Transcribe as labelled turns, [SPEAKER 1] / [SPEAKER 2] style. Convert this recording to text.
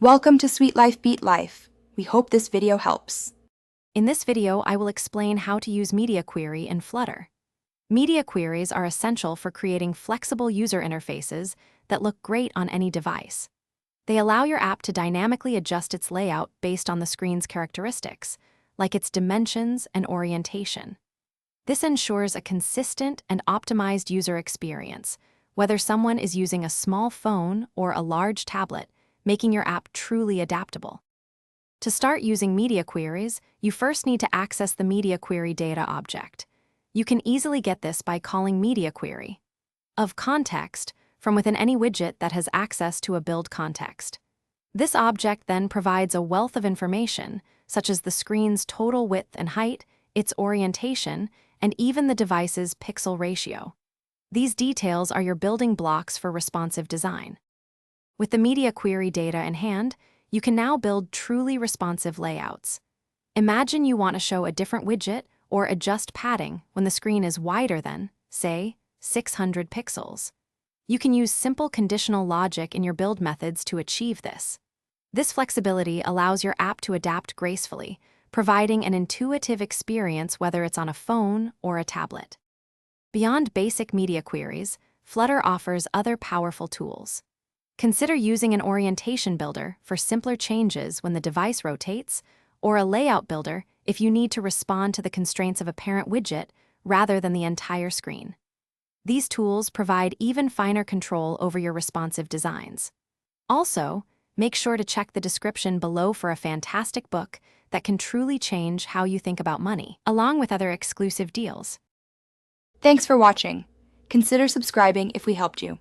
[SPEAKER 1] Welcome to Sweet Life Beat Life. We hope this video helps.
[SPEAKER 2] In this video, I will explain how to use media query in Flutter. Media queries are essential for creating flexible user interfaces that look great on any device. They allow your app to dynamically adjust its layout based on the screen's characteristics, like its dimensions and orientation. This ensures a consistent and optimized user experience, whether someone is using a small phone or a large tablet, making your app truly adaptable. To start using media queries, you first need to access the media query data object. You can easily get this by calling media query of context from within any widget that has access to a build context. This object then provides a wealth of information, such as the screen's total width and height, its orientation, and even the device's pixel ratio. These details are your building blocks for responsive design. With the media query data in hand, you can now build truly responsive layouts. Imagine you want to show a different widget or adjust padding when the screen is wider than, say, 600 pixels. You can use simple conditional logic in your build methods to achieve this. This flexibility allows your app to adapt gracefully, providing an intuitive experience whether it's on a phone or a tablet. Beyond basic media queries, Flutter offers other powerful tools. Consider using an orientation builder for simpler changes when the device rotates, or a layout builder if you need to respond to the constraints of a parent widget rather than the entire screen. These tools provide even finer control over your responsive designs. Also, make sure to check the description below for a fantastic book that can truly change how you think about money, along with other exclusive deals.
[SPEAKER 1] Thanks for watching. Consider subscribing if we helped you.